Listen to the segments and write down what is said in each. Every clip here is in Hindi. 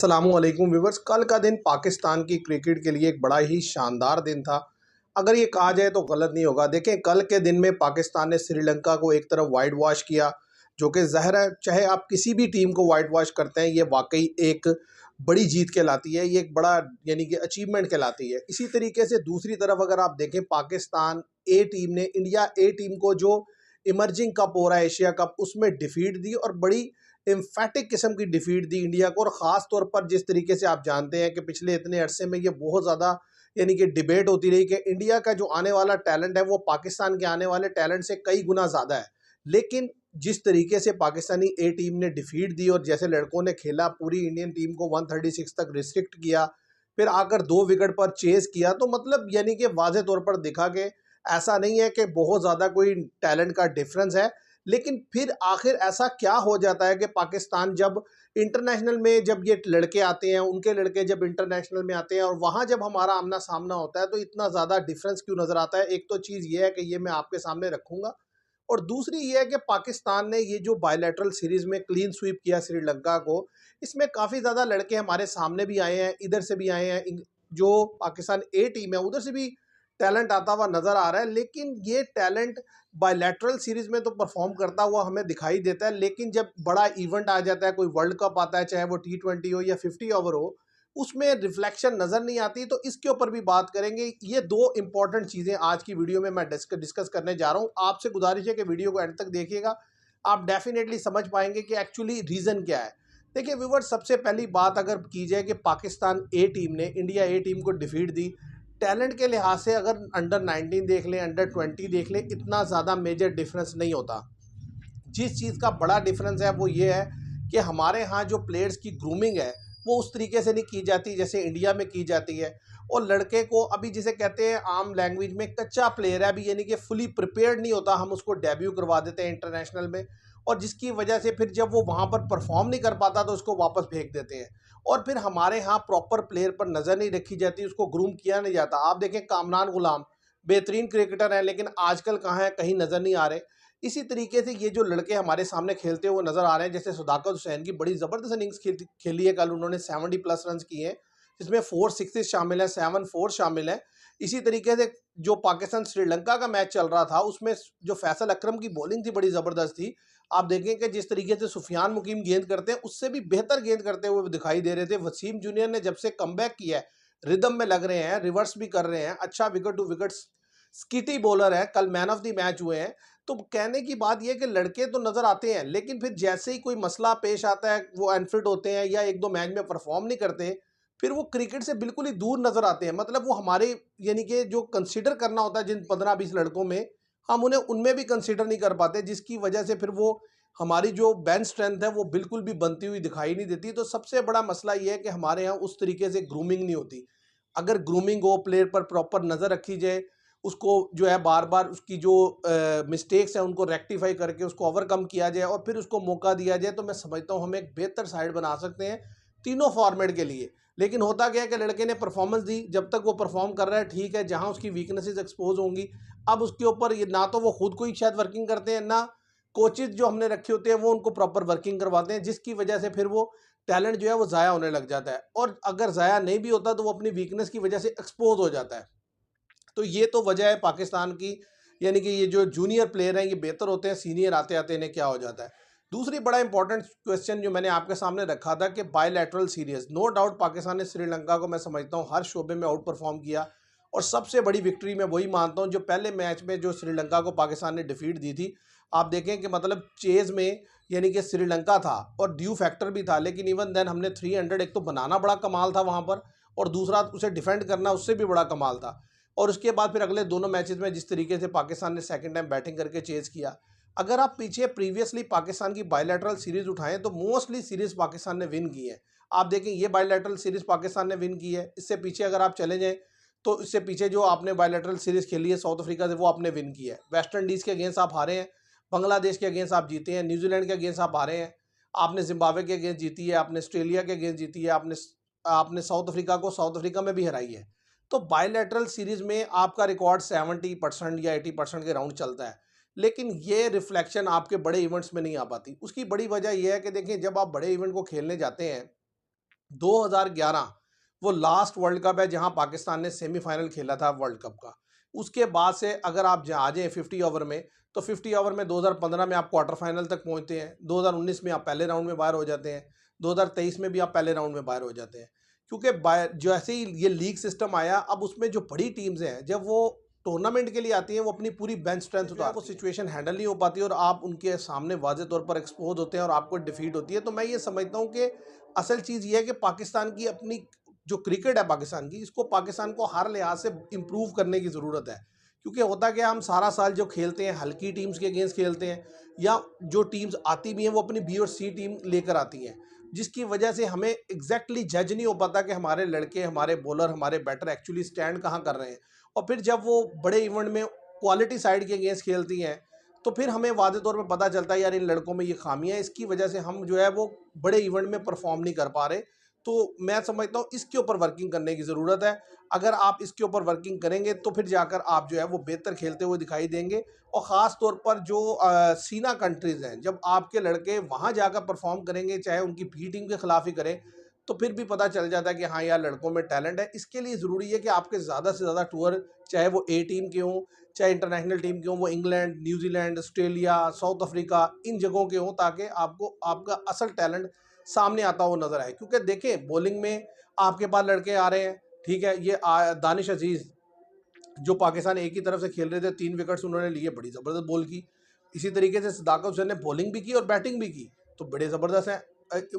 अस्सलामुअलैकुम व्यूवर्स। कल का दिन पाकिस्तान की क्रिकेट के लिए एक बड़ा ही शानदार दिन था। अगर ये कहा जाए तो गलत नहीं होगा। देखें, कल के दिन में पाकिस्तान ने श्रीलंका को एक तरफ वाइट वॉश किया, जो कि ज़ाहिर है चाहे आप किसी भी टीम को वाइट वॉश करते हैं, ये वाकई एक बड़ी जीत कहलाती है, ये एक बड़ा यानी कि अचीवमेंट कहलाती है। इसी तरीके से दूसरी तरफ अगर आप देखें, पाकिस्तान ए टीम ने इंडिया ए टीम को जो इमर्जिंग कप हो रहा है एशिया कप, उसमें डिफीट दी और बड़ी एम्फेटिक किस्म की डिफीट दी इंडिया को। और ख़ास तौर पर जिस तरीके से आप जानते हैं कि पिछले इतने अरसे में ये बहुत ज़्यादा यानी कि डिबेट होती रही कि इंडिया का जो आने वाला टैलेंट है वो पाकिस्तान के आने वाले टैलेंट से कई गुना ज़्यादा है। लेकिन जिस तरीके से पाकिस्तानी ए टीम ने डिफीट दी और जैसे लड़कों ने खेला, पूरी इंडियन टीम को 136 तक रिस्ट्रिक्ट किया, फिर आकर 2 विकेट पर चेज़ किया, तो मतलब यानी कि वाज़े तौर पर दिखा कि ऐसा नहीं है कि बहुत ज़्यादा कोई टैलेंट का डिफरेंस है। लेकिन फिर आखिर ऐसा क्या हो जाता है कि पाकिस्तान जब इंटरनेशनल में जब ये लड़के आते हैं, उनके लड़के जब इंटरनेशनल में आते हैं और वहाँ जब हमारा आमना सामना होता है, तो इतना ज़्यादा डिफरेंस क्यों नज़र आता है? एक तो चीज़ ये है कि ये मैं आपके सामने रखूँगा, और दूसरी ये है कि पाकिस्तान ने ये जो बायलैटरल सीरीज़ में क्लीन स्वीप किया श्रीलंका को, इसमें काफ़ी ज़्यादा लड़के हमारे सामने भी आए हैं, इधर से भी आए हैं। जो पाकिस्तान ए टीम है उधर से भी टैलेंट आता हुआ नज़र आ रहा है। लेकिन ये टैलेंट बायलैटरल सीरीज़ में तो परफॉर्म करता हुआ हमें दिखाई देता है, लेकिन जब बड़ा इवेंट आ जाता है, कोई वर्ल्ड कप आता है, चाहे वो T20 हो या 50 ओवर हो, उसमें रिफ्लेक्शन नज़र नहीं आती। तो इसके ऊपर भी बात करेंगे। ये दो इंपॉर्टेंट चीज़ें आज की वीडियो में मैं डिस्कस करने जा रहा हूँ। आपसे गुजारिश है कि वीडियो को एंड तक देखिएगा, आप डेफिनेटली समझ पाएंगे कि एक्चुअली रीज़न क्या है। देखिए व्यूअर्स, सबसे पहली बात अगर की जाए कि पाकिस्तान ए टीम ने इंडिया ए टीम को डिफीट दी, टैलेंट के लिहाज से अगर अंडर 19 देख लें, अंडर 20 देख लें, इतना ज़्यादा मेजर डिफरेंस नहीं होता। जिस चीज़ का बड़ा डिफरेंस है वो ये है कि हमारे यहाँ जो प्लेयर्स की ग्रूमिंग है वो उस तरीके से नहीं की जाती जैसे इंडिया में की जाती है। और लड़के को अभी जिसे कहते हैं आम लैंग्वेज में कच्चा प्लेयर है, अभी यानी कि फुली प्रिपेयर्ड नहीं होता, हम उसको डेब्यू करवा देते हैं इंटरनेशनल में, और जिसकी वजह से फिर जब वो वहाँ पर परफॉर्म नहीं कर पाता तो उसको वापस फेंक देते हैं। और फिर हमारे यहाँ प्रॉपर प्लेयर पर नज़र नहीं रखी जाती, उसको ग्रूम किया नहीं जाता। आप देखें, कामरान गुलाम बेहतरीन क्रिकेटर हैं, लेकिन आजकल कहाँ है, कहीं नज़र नहीं आ रहे। इसी तरीके से ये जो लड़के हमारे सामने खेलते हुए नज़र आ रहे हैं, जैसे सदाकत हुसैन की बड़ी ज़बरदस्त इनिंग्स खेली है कल, उन्होंने 70+ रन किए हैं, जिसमें 4 सिक्सेस शामिल हैं, 7 4 शामिल हैं। इसी तरीके से जो पाकिस्तान श्रीलंका का मैच चल रहा था, उसमें जो फैसल अकरम की बॉलिंग थी बड़ी ज़बरदस्त थी। आप देखें कि जिस तरीके से सुफियान मुकीम गेंद करते हैं, उससे भी बेहतर गेंद करते हुए दिखाई दे रहे थे। वसीम जूनियर ने जब से कमबैक किया है, रिदम में लग रहे हैं, रिवर्स भी कर रहे हैं, अच्छा विकेट टू विकेट स्किटी बॉलर है, कल मैन ऑफ द मैच हुए हैं। तो कहने की बात यह कि लड़के तो नज़र आते हैं, लेकिन फिर जैसे ही कोई मसला पेश आता है, वो अनफिट होते हैं या 1-2 मैच में परफॉर्म नहीं करते, फिर वो क्रिकेट से बिल्कुल ही दूर नज़र आते हैं। मतलब वो हमारे यानी कि जो कंसीडर करना होता है जिन 15-20 लड़कों में, हम उन्हें उनमें भी कंसीडर नहीं कर पाते, जिसकी वजह से फिर वो हमारी जो बेंच स्ट्रेंथ है वो बिल्कुल भी बनती हुई दिखाई नहीं देती। तो सबसे बड़ा मसला ये है कि हमारे यहाँ उस तरीके से ग्रूमिंग नहीं होती। अगर ग्रूमिंग हो, प्लेयर पर प्रॉपर नज़र रखी जाए, उसको जो है बार बार उसकी जो मिस्टेक्स हैं उनको रेक्टिफाई करके उसको ओवरकम किया जाए और फिर उसको मौका दिया जाए, तो मैं समझता हूँ हम एक बेहतर साइड बना सकते हैं तीनों फॉर्मेट के लिए। लेकिन होता क्या है कि लड़के ने परफॉर्मेंस दी, जब तक वो परफॉर्म कर रहा है ठीक है, जहाँ उसकी वीकनेसेस एक्सपोज होंगी, अब उसके ऊपर ये ना तो वो खुद को ही शायद वर्किंग करते हैं, ना कोचेज जो हमने रखे होते हैं वो उनको प्रॉपर वर्किंग करवाते हैं, जिसकी वजह से फिर वो टैलेंट जो है वो ज़ाया होने लग जाता है। और अगर ज़ाया नहीं भी होता तो वो अपनी वीकनेस की वजह से एक्सपोज हो जाता है। तो ये तो वजह है पाकिस्तान की, यानी कि ये जो जूनियर प्लेयर हैं ये बेहतर होते हैं, सीनियर आते आते इन्हें क्या हो जाता है। दूसरी बड़ा इंपॉर्टेंट क्वेश्चन जो मैंने आपके सामने रखा था कि bilateral series, no doubt Pakistan ने श्रीलंका को मैं समझता हूँ हर शोबे में आउट परफॉर्म किया, और सबसे बड़ी विक्ट्री मैं वही मानता हूँ जो पहले मैच में जो श्रीलंका को पाकिस्तान ने डिफीट दी थी। आप देखें कि मतलब चेज़ में यानी कि श्रीलंका था और ड्यू फैक्टर भी था, लेकिन इवन देन हमने 300 एक तो बनाना बड़ा कमाल था वहाँ पर, और दूसरा उसे डिफेंड करना उससे भी बड़ा कमाल था। और उसके बाद फिर अगले दोनों मैचेस में जिस तरीके से पाकिस्तान ने सेकंड टाइम बैटिंग करके चेज़ किया, अगर आप पीछे प्रीवियसली पाकिस्तान की बायलैटरल सीरीज उठाएं तो मोस्टली सीरीज पाकिस्तान ने विन की है। आप देखें, ये बायलैटरल सीरीज पाकिस्तान ने विन की है। इससे पीछे अगर आप चले जाएं तो इससे पीछे जो आपने बायलैटरल सीरीज खेली है साउथ अफ्रीका से, वो आपने विन की है। वेस्ट इंडीज़ के अगेंस्ट आप हारे हैं, बांग्लादेश के अगेंस्ट आप जीते हैं, न्यूजीलैंड के अगेंस्ट आप हारे हैं, आपने जिम्बाब्वे के अगेंस्ट जीती है, आपने ऑस्ट्रेलिया के अगेंस्ट जीती है, आपने आपने साउथ अफ्रीका को साउथ अफ्रीका में भी हराई है। तो बायलैटरल सीरीज में आपका रिकॉर्ड 70% या 80% के राउंड चलता है, लेकिन ये रिफ्लेक्शन आपके बड़े इवेंट्स में नहीं आ पाती। उसकी बड़ी वजह यह है कि देखिए, जब आप बड़े इवेंट को खेलने जाते हैं 2011 वो लास्ट वर्ल्ड कप है जहां पाकिस्तान ने सेमीफाइनल खेला था वर्ल्ड कप का। उसके बाद से अगर आप आ जाएं 50 ओवर में, तो 50 ओवर में 2015 में आप क्वार्टर फाइनल तक पहुंचते हैं, 2019 में आप पहले राउंड में बाहर हो जाते हैं, 2023 में भी आप पहले राउंड में बाहर हो जाते हैं। क्योंकि जैसे ही ये लीग सिस्टम आया, अब उसमें जो बड़ी टीम्स हैं जब वो टूर्नामेंट के लिए आती हैं, वो अपनी पूरी बेंच स्ट्रेंथ उतारती हैं, वो सिचुएशन हैंडल नहीं हो पाती और आप उनके सामने वाज़े तौर पर एक्सपोज होते हैं और आपको डिफीट होती है। तो मैं ये समझता हूँ कि असल चीज़ ये है कि पाकिस्तान की अपनी जो क्रिकेट है पाकिस्तान की, इसको पाकिस्तान को हर लिहाज से इम्प्रूव करने की ज़रूरत है। क्योंकि होता क्या, हम सारा साल जो खेलते हैं हल्की टीम्स के अगेंस्ट खेलते हैं, या जो टीम्स आती भी हैं वो अपनी बी और सी टीम लेकर आती हैं, जिसकी वजह से हमें एग्जैक्टली जज नहीं हो पाता कि हमारे लड़के, हमारे बॉलर, हमारे बैटर एक्चुअली स्टैंड कहाँ कर रहे हैं। और फिर जब वो बड़े इवेंट में क्वालिटी साइड के अगेंस्ट खेलती हैं, तो फिर हमें वादे तौर पे पता चलता है यार इन लड़कों में ये खामियां हैं, इसकी वजह से हम जो है वो बड़े इवेंट में परफॉर्म नहीं कर पा रहे। तो मैं समझता हूँ इसके ऊपर वर्किंग करने की ज़रूरत है। अगर आप इसके ऊपर वर्किंग करेंगे तो फिर जाकर आप जो है वो बेहतर खेलते हुए दिखाई देंगे। और ख़ास तौर पर जो सीना कंट्रीज़ हैं, जब आपके लड़के वहाँ जाकर परफॉर्म करेंगे, चाहे उनकी बी टीम के खिलाफ ही करें, तो फिर भी पता चल जाता है कि हाँ यार लड़कों में टैलेंट है। इसके लिए ज़रूरी है कि आपके ज़्यादा से ज़्यादा टूर, चाहे वो ए टीम के हों, चाहे इंटरनेशनल टीम के हों, वो England, New Zealand, Australia, South Africa, इन जगहों के हों, ताकि आपको आपका असल टैलेंट सामने आता हुआ नजर आए। क्योंकि देखें बॉलिंग में आपके पास लड़के आ रहे हैं, ठीक है, ये दानिश अजीज जो पाकिस्तान एक ही तरफ से खेल रहे थे, 3 विकेट्स उन्होंने लिए, बड़ी ज़बरदस्त बॉल की। इसी तरीके से सदाकत हुसैन ने बॉलिंग भी की और बैटिंग भी की, तो बड़े ज़बरदस्त हैं।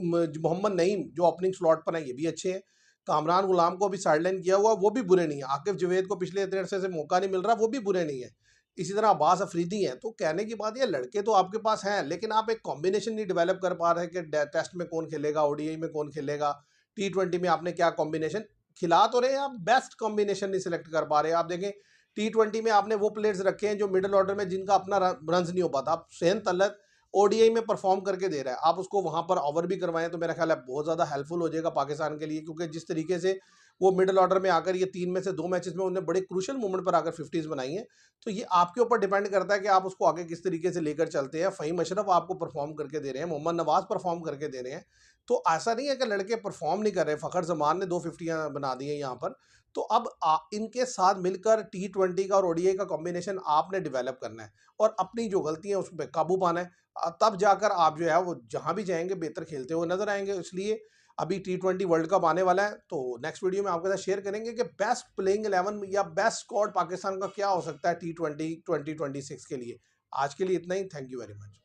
मोहम्मद नईम जो ओपनिंग स्लॉट पर हैं, ये भी अच्छे हैं। कामरान गुलाम को भी साइडलाइन किया हुआ, वो भी बुरे नहीं है। आकिफ जवेद को पिछले इतने अरसे से मौका नहीं मिल रहा, वो भी बुरे नहीं है। इसी तरह अब्बास अफरीदी हैं। तो कहने की बात, ये लड़के तो आपके पास हैं, लेकिन आप एक कॉम्बिनेशन नहीं डेवलप कर पा रहे कि टेस्ट में कौन खेलेगा, ओडीआई में कौन खेलेगा, T20 में आपने क्या कॉम्बिनेशन खिला तो रहे हैं, आप बेस्ट कॉम्बिनेशन नहीं सिलेक्ट कर पा रहे। आप देखें T20 में आपने वो प्लेयर्स रखे हैं जो मिडिल ऑर्डर में जिनका अपना रन नहीं हो पाता। आप सेन तलत ओडीआई में परफॉर्म करके दे रहा है, आप उसको वहां पर ओवर भी करवाएं तो मेरा ख्याल है बहुत ज़्यादा हेल्पफुल हो जाएगा पाकिस्तान के लिए। क्योंकि जिस तरीके से वो मिडिल ऑर्डर में आकर ये 3 में से 2 मैचेस में उन्होंने बड़े क्रूशल मोमेंट पर आकर 50s बनाई हैं। तो ये आपके ऊपर डिपेंड करता है कि आप उसको आगे किस तरीके से लेकर चलते हैं। फ़हीम अशरफ आपको परफॉर्म करके दे रहे हैं, मोहम्मद नवाज परफॉर्म करके दे रहे हैं। तो ऐसा नहीं है कि लड़के परफॉर्म नहीं कर रहे। फ़खर जमान ने 2 50 बना दी हैं यहाँ पर। तो अब इनके साथ मिलकर T20 का और ओडीआई का कॉम्बिनेशन आपने डेवलप करना है और अपनी जो गलतियां उस पर काबू पाना है। तब जाकर आप जो है वो जहां भी जाएंगे बेहतर खेलते हुए नजर आएंगे। इसलिए अभी T20 वर्ल्ड कप आने वाला है, तो नेक्स्ट वीडियो में आपके साथ शेयर करेंगे कि बेस्ट प्लेइंग 11 या बेस्ट स्क्वाड पाकिस्तान का क्या हो सकता है T20 2026 के लिए। आज के लिए इतना ही। Thank you very much.